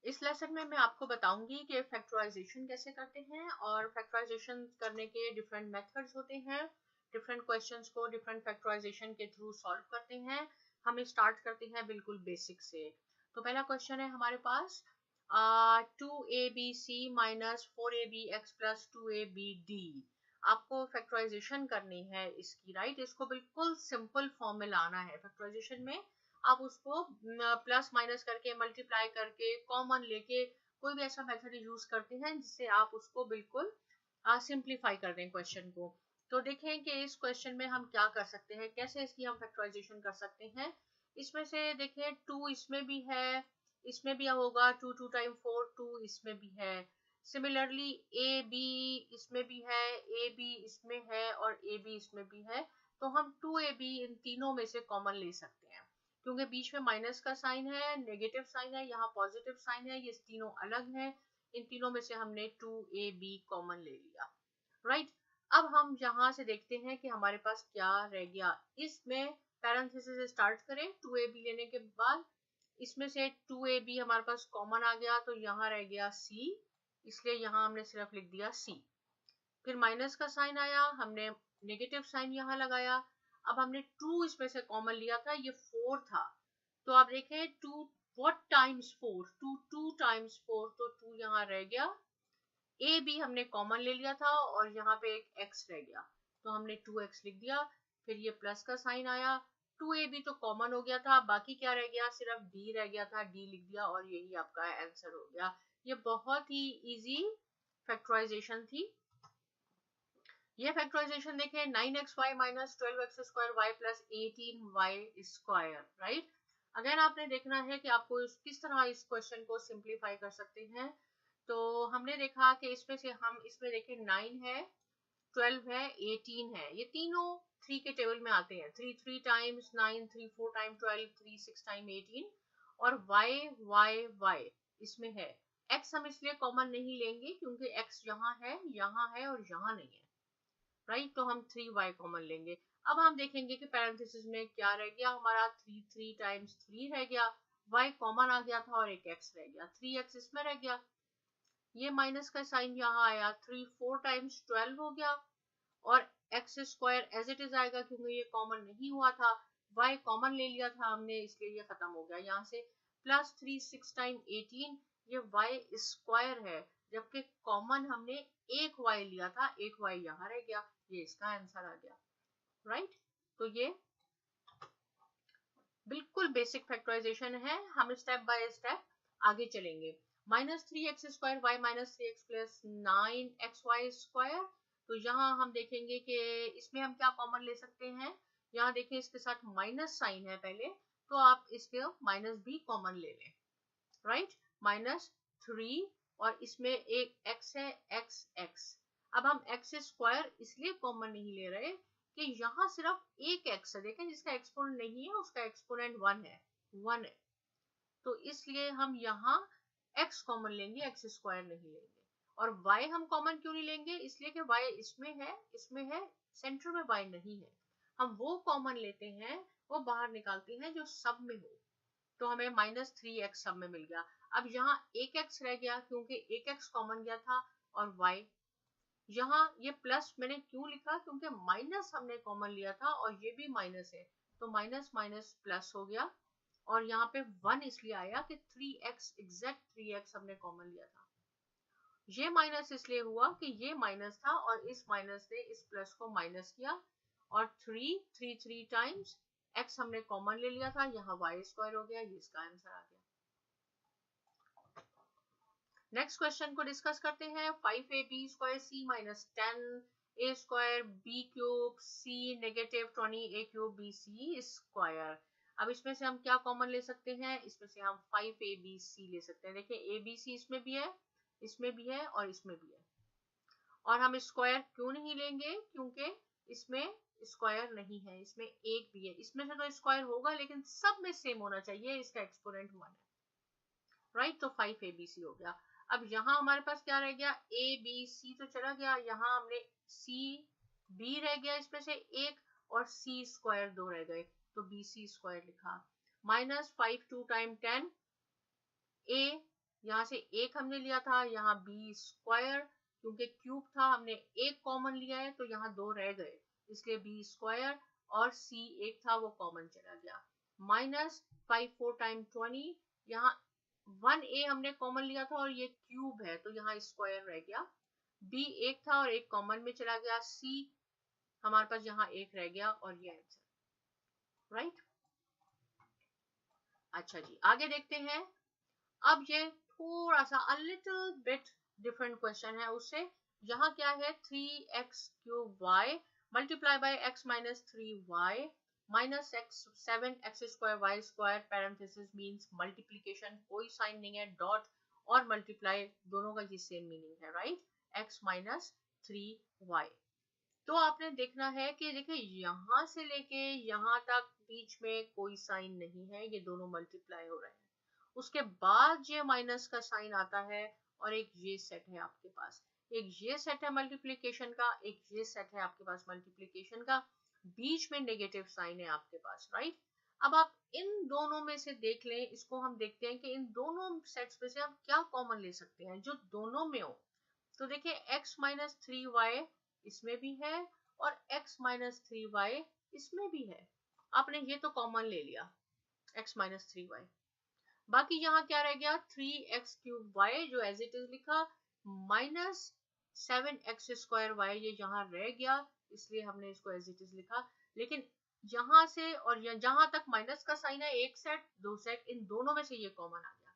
इस लेसन में मैं आपको बताऊंगी कि फैक्टराइजेशन कैसे करते हैं और फैक्टराइजेशन करने के डिफरेंट मेथड्स होते हैं। डिफरेंट क्वेश्चंस को डिफरेंट फैक्टराइजेशन के थ्रू सॉल्व करते हैं। हम स्टार्ट करते हैं बिल्कुल बेसिक से। तो पहला क्वेश्चन है हमारे पास 2abc minus 4ab(x) plus 2abd। आपको फैक्टराइजेशन करनी है इसकी, राइट। इसको बिल्कुल सिंपल फॉर्म में लाना है। फैक्टराइजेशन में आप उसको प्लस माइनस करके, मल्टीप्लाई करके, कॉमन लेके कोई भी ऐसा मेथड यूज करते हैं जिससे आप उसको बिल्कुल सिंप्लीफाई कर दें क्वेश्चन को। तो देखें कि इस क्वेश्चन में हम क्या कर सकते हैं, कैसे इसकी हम फैक्टराइजेशन कर सकते हैं। इसमें से देखें 2 इसमें भी है, इसमें भी होगा 2 2 टाइम 4 2 इसमें भी है। सिमिलरली ए बी इसमें भी है, ए बी इसमें है और ए बी इसमें भी है। तो हम 2ab इन तीनों में से कॉमन ले सकते हैं क्योंकि बीच में माइनस का साइन है, नेगेटिव साइन है, यहाँ पॉजिटिव साइन है, ये तीनों अलग हैं। इन तीनों में से हमने 2ab कॉमन ले लिया, राइट। अब हम यहाँ से देखते हैं कि हमारे पास क्या रह गया। इसमें पैरेंथेसिस स्टार्ट करें 2ab लेने के बाद, इसमें से 2ab हमारे पास कॉमन आ गया तो यहाँ रह गया c, इसलिए यहाँ हमने सिर्फ लिख दिया c। फिर माइनस का साइन आया, हमने नेगेटिव साइन यहाँ लगाया। अब हमने 2 इसमें से कॉमन लिया था, ये 4 था। तो आप देखें 2 व्हाट टाइम्स 4, 2 2 टाइम्स 4, तो 2 यहाँ रह गया। ए बी हमने कॉमन ले लिया था और यहाँ पे एक x रह गया तो हमने 2x लिख दिया। फिर ये प्लस का साइन आया, 2ab तो कॉमन हो गया था, बाकी क्या रह गया, सिर्फ d रह गया था, d लिख दिया और यही आपका आंसर हो गया। ये बहुत ही इजी फैक्टराइजेशन थी। ये फैक्टराइजेशन देखें 9xy minus 12x square y plus 18y square, right. Again आपने देखना है कि आपको किस तरह इस क्वेश्चन को सिंप्लीफाई कर सकते हैं। तो हमने देखा कि इसमें से हम इसमें देखें 9 है, 12 है, 18 है, ये तीनों 3 के टेबल में आते हैं। 3 3 टाइम्स 9, 3 4 टाइम 12, 3 6 टाइम 18 और y इसमें है। x हम इसलिए कॉमन नहीं लेंगे क्योंकि x यहाँ है और यहाँ नहीं है, राइट। तो हम 3y कॉमन लेंगे। अब हम देखेंगे कि पैरेंथेसिस में क्या रह गया हमारा, 3 3 टाइम्स 3 रह गया, y कॉमन आ गया था और एक x रह गया, 3x इसमें रह गया। ये माइनस का साइन यहाँ आया, 3 4 टाइम्स 12 हो गया और x square as it is आएगा क्योंकि ये कॉमन नहीं हुआ था। y कॉमन ले लिया था हमने इसलिए ये खत्म हो गया यहाँ से। प्लस 3 6 टाइम 18, ये y स्क्वायर है जबकि कॉमन हमने एक y लिया था, एक y यहाँ रह गया, ये इसका आंसर आ गया, राइट। तो ये बिल्कुल बेसिक फैक्टराइजेशन है। हम स्टेप बाय स्टेप आगे चलेंगे। Minus 3x square y minus 3x plus 9xy square. तो यहाँ हम देखेंगे कि इसमें हम क्या कॉमन ले सकते हैं। यहाँ देखें इसके साथ माइनस साइन है पहले, तो आप इसके माइनस भी कॉमन ले लें, राइट। माइनस 3 और इसमें एक x है, x। अब हम x स्क्वायर इसलिए कॉमन नहीं ले रहे कि यहाँ सिर्फ एक x है, देखें जिसका एक्सपोनेंट नहीं है उसका एक्सपोनेंट 1 है। तो इसलिए हम यहाँ x कॉमन लेंगे, x स्क्वायर नहीं लेंगे। और y हम कॉमन क्यों नहीं लेंगे, इसलिए कि y इसमें है, सेंटर में y नहीं है। हम वो कॉमन लेते हैं, वो बाहर निकालते हैं जो सब में हो। तो हमें माइनस 3x सब में मिल गया। अब यहाँ एक x रह गया क्योंकि एक x कॉमन गया था और y यहाँ ये प्लस मैंने क्यों लिखा क्योंकि माइनस हमने कॉमन लिया था और ये भी माइनस है, तो माइनस माइनस प्लस हो गया। और यहाँ पे 1 इसलिए आया कि 3x एग्जैक्ट 3x हमने कॉमन लिया था। ये माइनस इसलिए हुआ कि ये माइनस था और इस माइनस ने इस प्लस को माइनस किया और 3 टाइम्स x हमने कॉमन ले लिया था, यहाँ y स्क्वायर हो गया, ये इसका आंसर आ गया। नेक्स्ट क्वेश्चन को डिस्कस करते हैं। 5ab square c minus 10a square b cube c negative 20a cube bc square. अब इसमें से हम क्या कॉमन ले सकते हैं, इसमें से हम 5abc ले सकते हैं। देखिए abc इसमें भी है, इसमें भी है और इसमें भी है। और हम स्क्वायर क्यों नहीं लेंगे क्योंकि इसमें स्क्वायर नहीं है, इसमें एक भी है। इसमें से तो स्क्वायर होगा लेकिन सब में सेम होना चाहिए, इसका एक्सपोनेंट 1 है, राइट। तो 5abc हो गया। अब यहाँ हमारे पास क्या रह गया, a b c तो चला गया, यहाँ हमने c b रह गया इसमें से एक और c स्क्वायर 2 रह गए, तो bc स्क्वायर लिखा। माइनस 5 2 टाइम 10 a यहाँ से एक हमने लिया था, यहाँ बी स्क्वायर, क्योंकि क्यूब था हमने एक कॉमन लिया है तो यहाँ दो रह गए, इसलिए बी स्क्वायर, और सी एक था वो कॉमन चला गया, माइनस 5 4 टाइम 20, यहाँ 1a हमने कॉमन लिया था और ये क्यूब है तो यहाँ स्क्वायर रह गया, बी एक था और एक कॉमन में चला गया, सी हमारे पास यहाँ एक रह गया और ये आंसर, राइट। अच्छा जी, आगे देखते हैं। अब ये थोड़ा सा a little bit different question है उससे। यहाँ क्या है, 3x cube y multiply by x minus 3y minus x 7x square y square, parenthesis means multiplication, कोई साइन नहीं है, डॉट और मल्टीप्लाई दोनों का ये सेम मीनिंग है, राइट, x माइनस 3y। तो आपने देखना है कि देखिए यहाँ से लेके यहाँ तक बीच में कोई साइन नहीं है, ये दोनों मल्टीप्लाई हो रहे हैं, उसके बाद ये माइनस का साइन आता है और एक ये सेट है आपके पास, एक ये सेट है मल्टीप्लिकेशन का, एक ये सेट है आपके पास मल्टीप्लिकेशन का, बीच में नेगेटिव साइन है आपके पास, राइट। अब आप इन दोनों में से देख लें, इसको हम देखते हैं कि इन दोनों सेट्स में से हम क्या कॉमन ले सकते हैं जो दोनों में हो। तो देखिए x माइनस 3y इसमें भी है और x माइनस 3y इसमें भी है, आपने ये तो कॉमन ले लिया x माइनस 3y, बाकी यहाँ क्या रह गया, 3x क्यूब y जो एज इट इज लिखा, माइनस 7x स्क्वायर y ये यहाँ रह गया, इसलिए हमने इसको एज इट इज लिखा, लेकिन यहाँ से और जहां तक माइनस का साइन है, एक सेट दो सेट, इन दोनों में से ये कॉमन आ गया।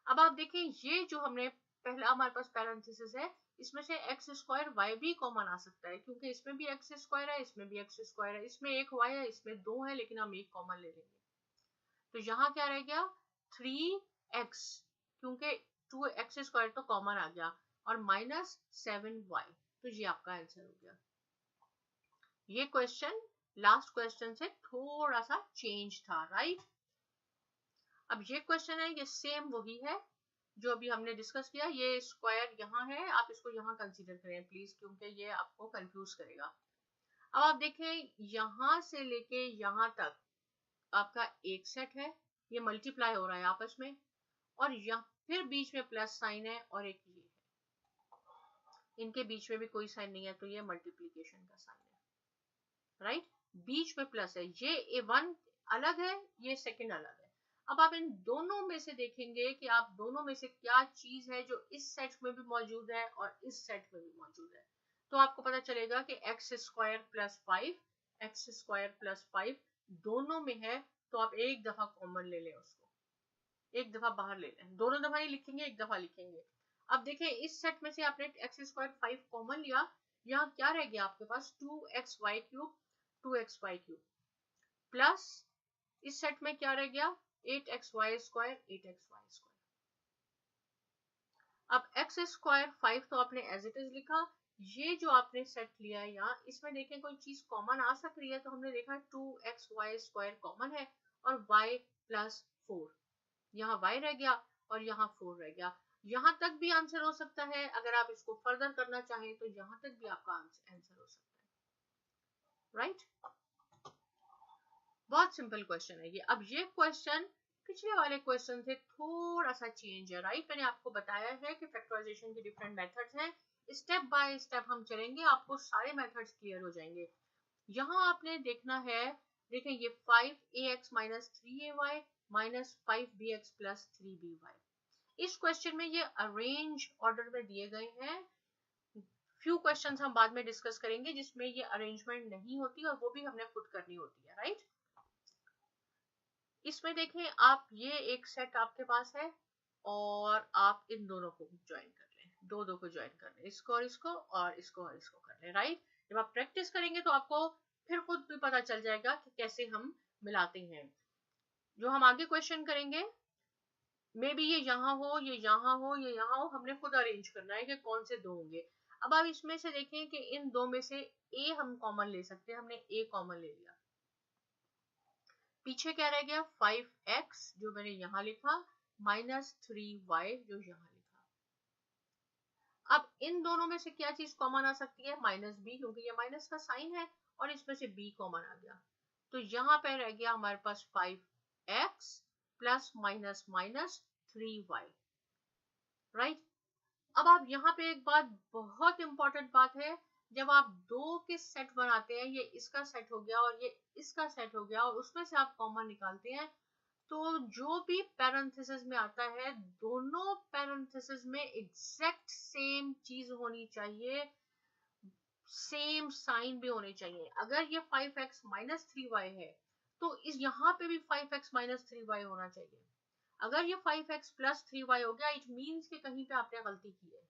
अब आप देखें ये जो हमने पहला हमारे पास पैरेंथेसिस है, इसमें से x स्क्वायर y भी कॉमन आ सकता है, क्योंकि इसमें भी x स्क्वायर है, इसमें भी x स्क्वायर है, इसमें एक y है, इसमें दो है, लेकिन हम एक कॉमन ले लेंगे, तो यहाँ क्या रह गया 3x, क्योंकि 2x स्क्वायर तो कॉमन आ गया, और माइनस 7y, तो ये आपका आंसर हो गया। ये क्वेश्चन लास्ट क्वेश्चन से थोड़ा सा चेंज था, राइट। अब ये क्वेश्चन है, ये सेम वही है जो अभी हमने डिस्कस किया, ये स्क्वायर यहाँ है, आप इसको यहाँ कंसीडर करें प्लीज, क्योंकि ये आपको कंफ्यूज करेगा। अब आप देखें यहाँ से लेके यहाँ तक आपका एक सेट है, ये मल्टीप्लाई हो रहा है आपस में, और यहाँ फिर बीच में प्लस साइन है और एक ये है, इनके बीच में भी कोई साइन नहीं है, तो ये मल्टीप्लीकेशन का साइन है, राइट, बीच में प्लस है, ये वन अलग है, ये सेकंड अलग है। अब आप इन दोनों में से देखेंगे कि आप दोनों में से क्या चीज है जो इस सेट में भी मौजूद है और इस सेट में भी मौजूद है, तो आपको पता चलेगा कि x square plus 5, x square plus 5 दोनों में है, तो आप एक दफा कॉमन ले लें उसको, एक दफा बाहर ले लें, दोनों दफा ही लिखेंगे, एक दफा लिखेंगे। अब देखें इस सेट में से आपने एक्स स्क्वायर 5 कॉमन लिया, यहाँ क्या रह गया आपके पास 2xy cube, 2xy cube, plus इस सेट में क्या रह गया 8xy स्क्वायर, 8xy स्क्वायर। अब x स्क्वायर 5 तो आपने एज इट इज लिखा, ये जो आपने सेट लिया है यहाँ, इसमें देखें कोई चीज कॉमन आ सक रही है, तो हमने देखा 2xy स्क्वायर कॉमन है और y प्लस 4, यहाँ y रह गया और यहाँ 4 रह गया, यहाँ तक भी आंसर हो सकता है, अगर आप इसको फर्दर करना चाहें तो यहाँ तक भी आपका आंसर हो सकता है, राइट। बहुत सिंपल क्वेश्चन है ये। अब ये क्वेश्चन पिछले वाले क्वेश्चन से थोड़ा सा चेंज है, राइट। मैंने आपको बताया है कि फैक्टराइजेशन के डिफरेंट मेथड्स हैं, स्टेप बाय स्टेप हम चलेंगे, आपको सारे मेथड्स क्लियर हो जाएंगे। यहाँ आपने देखना है, देखें ये 5ax minus 3ay minus 5bx plus 3by, इस क्वेश्चन में ये अरेंज ऑर्डर में दिए गए हैं। फ्यू क्वेश्चंस हम बाद में डिस्कस करेंगे जिसमें ये अरेंजमेंट नहीं होती और वो भी हमने खुद करनी होती है, राइट। इसमें देखें आप, ये एक सेट आपके पास है और आप इन दोनों को ज्वाइन कर लें, दो दो को ज्वाइन कर लें, इसको और इसको और इसको और इसको कर लें, राइट। जब आप प्रैक्टिस करेंगे तो आपको फिर खुद भी पता चल जाएगा कि कैसे हम मिलाते हैं। जो हम आगे क्वेश्चन करेंगे, मे बी ये यहाँ हो, ये यहाँ हो, ये यहाँ हो, हमने खुद अरेंज करना है कि कौन से दो होंगे। अब आप इसमें से देखें कि इन दो में से ए हम कॉमन ले सकते हैं, हमने ए कॉमन ले लिया, पीछे क्या रह गया 5x जो मैंने यहाँ लिखा माइनस 3y जो यहाँ लिखा। अब इन दोनों में से क्या चीज कॉमन आ सकती है, माइनस b, क्योंकि ये माइनस का साइन है, और इसमें से b कॉमन आ गया, तो यहाँ पे रह गया हमारे पास 5x plus minus minus 3y, right. अब आप यहाँ पे एक बात, बहुत इंपॉर्टेंट बात है, जब आप दो के सेट बनाते हैं, ये इसका सेट हो गया और ये इसका सेट हो गया, और उसमें से आप कॉमन निकालते हैं, तो जो भी पैरेंथेसिस में आता है, दोनों पैरेंथेसिस में एग्जैक्ट सेम चीज होनी चाहिए, सेम साइन भी होने चाहिए। अगर ये 5x माइनस 3y है, तो इस यहाँ पे भी 5x माइनस 3y होना चाहिए। अगर ये 5x प्लस 3y हो गया, इट मीन्स कि कहीं पे आपने गलती की है।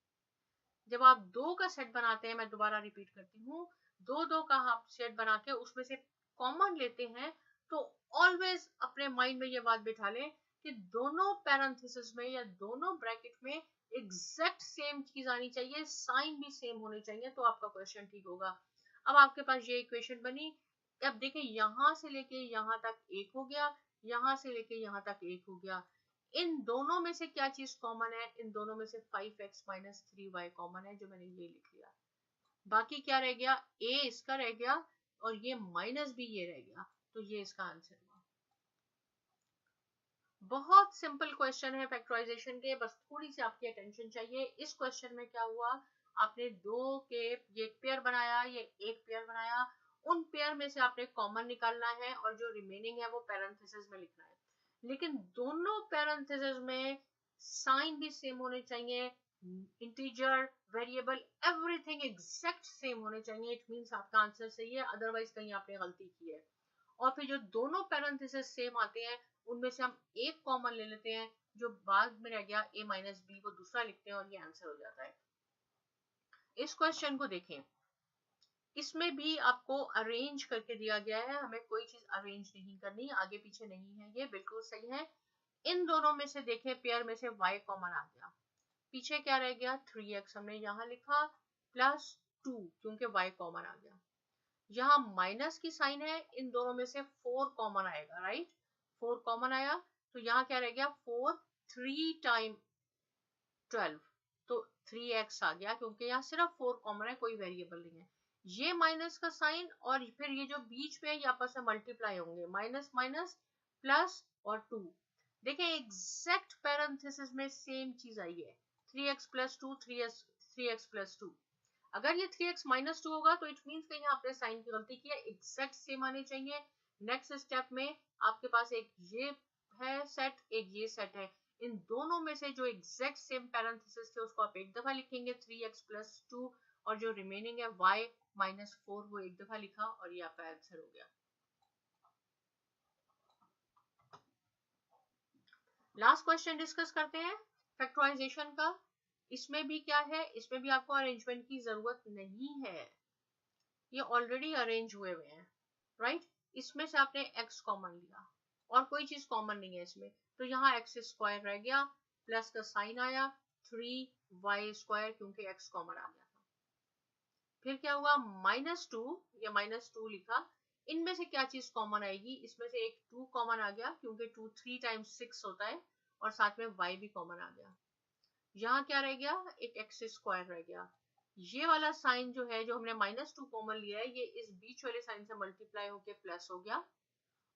जब आप दो का सेट बनाते हैं, मैं दोबारा रिपीट करती हूँ, दो का आप सेट बना के उसमें से कॉमन लेते हैं, तो ऑलवेज अपने माइंड में ये बात बिठा लें कि दोनों पैरेंथेसिस में या दोनों ब्रैकेट में एग्जैक्ट सेम चीज आनी चाहिए, साइन भी सेम होने चाहिए, तो आपका क्वेश्चन ठीक होगा। अब आपके पास ये इक्वेशन बनी। अब देखिए, यहां से लेके यहां तक एक हो गया, यहां से लेके यहां तक एक हो गया। इन दोनों में से क्या चीज कॉमन है? इन दोनों में से 5x माइनस 3y कॉमन है, जो मैंने ये लिख लिया। बाकी क्या रह गया? a इसका रह गया और ये माइनस भी ये रह गया, तो ये इसका आंसर हुआ। बहुत सिंपल क्वेश्चन है फैक्टराइजेशन के, बस थोड़ी सी आपकी अटेंशन चाहिए। इस क्वेश्चन में क्या हुआ, आपने दो के ये एक पेयर बनाया, ये एक पेयर बनाया, उन पेयर में से आपने कॉमन निकालना है और जो रिमेनिंग है वो पैरेंथेसिस में लिखना है। लेकिन दोनों पैरेंथेसिस में साइन भी सेम होने चाहिए, integer, variable, everything exact same होने चाहिए। इट मींस आपका आंसर सही है, अदरवाइज कहीं आपने गलती की है। और फिर जो दोनों पैरेंथेसिस सेम आते हैं, उनमें से हम एक कॉमन ले लेते हैं, जो बाद में रह गया a माइनस बी, वो दूसरा लिखते हैं और ये आंसर हो जाता है। इस क्वेश्चन को देखें, इसमें भी आपको अरेंज करके दिया गया है, हमें कोई चीज अरेंज नहीं करनी, आगे पीछे नहीं है, ये बिल्कुल सही है। इन दोनों में से देखें, पेयर में से y कॉमन आ गया, पीछे क्या रह गया? 3x हमने यहाँ लिखा, प्लस 2 क्योंकि y कॉमन आ गया। यहाँ माइनस की साइन है, इन दोनों में से 4 कॉमन आएगा, राइट? 4 कॉमन आया, तो यहाँ क्या रह गया? 4, 3 टाइम 12, तो 3x आ गया, क्योंकि यहाँ सिर्फ 4 कॉमन है, कोई वेरिएबल नहीं है। ये माइनस का साइन और फिर ये जो बीच में, ये आपस में मल्टीप्लाई होंगे, माइनस माइनस प्लस और 2। देखें, एग्जैक्ट पैरेंथेसिस में सेम चीज आई है, 3x प्लस 2, 3x प्लस 2। अगर ये 3x माइनस 2 होगा, तो इट मीन्स कहीं आपने साइन की गलती की है, एग्जैक्ट सेम आने चाहिए। नेक्स्ट स्टेप में आपके पास एक ये है सेट, एक ये सेट है, इन दोनों में से जो एग्जैक्ट सेम पैरेंथेसिस थे, उसको आप एक दफा लिखेंगे 3x प्लस 2, और जो रिमेनिंग है y माइनस 4, वो एक दफा लिखा, और ये आपका आंसर हो गया। लास्ट क्वेश्चन डिस्कस करते हैं फैक्टराइजेशन का। इसमें भी क्या है, इसमें भी आपको अरेंजमेंट की जरूरत नहीं है, ये ऑलरेडी अरेंज हुए हुए हैं, राइट? इसमें से आपने x कॉमन लिया और कोई चीज कॉमन नहीं है इसमें, तो यहाँ x स्क्वायर रह गया, प्लस का साइन आया, 3y स्क्वायर, क्योंकि x कॉमन आ गया था। फिर क्या हुआ? माइनस 2, या माइनस 2 लिखा, इनमें से क्या चीज कॉमन आएगी? इसमें से एक 2 कॉमन आ गया, क्योंकि 2 3 टाइम्स 6 होता है, और साथ में y भी कॉमन आ गया। यहाँ क्या रह गया? एक एक्स स्क्वायर रह गया। ये वाला साइन जो है, जो हमने माइनस 2 कॉमन लिया है, ये इस बीच वाले साइन से मल्टीप्लाई होके प्लस हो गया,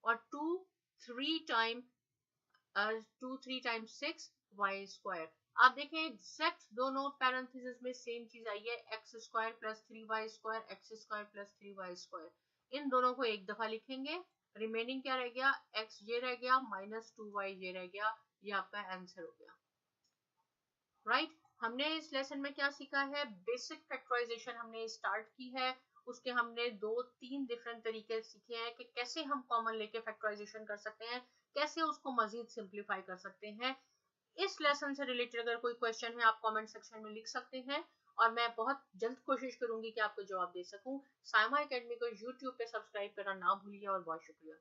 और 2 3 टाइम्स 6 वाई स्क्वायर। आप देखें, एग्जैक्ट दोनों पैरेंथेसिस में सेम चीज आई है, x square plus 3y square, x square plus 3y square. इन दोनों को एक दफा लिखेंगे, रिमेनिंग क्या रह गया? x ये रह गया, माइनस 2y ये रह गया, ये आपका आंसर हो गया, राइट? हमने इस लेसन में क्या सीखा है? बेसिक फैक्टराइजेशन हमने स्टार्ट की है, उसके हमने 2-3 डिफरेंट तरीके सीखे हैं कि कैसे हम कॉमन लेके फैक्टराइजेशन कर सकते हैं, कैसे उसको मजीद सिंप्लीफाई कर सकते हैं। इस लेसन से रिलेटेड अगर कोई क्वेश्चन है, आप कमेंट सेक्शन में लिख सकते हैं, और मैं बहुत जल्द कोशिश करूंगी कि आपको जवाब दे सकूं। साइमा एकेडमी को यूट्यूब पे सब्सक्राइब करना ना भूलिए, और बहुत शुक्रिया।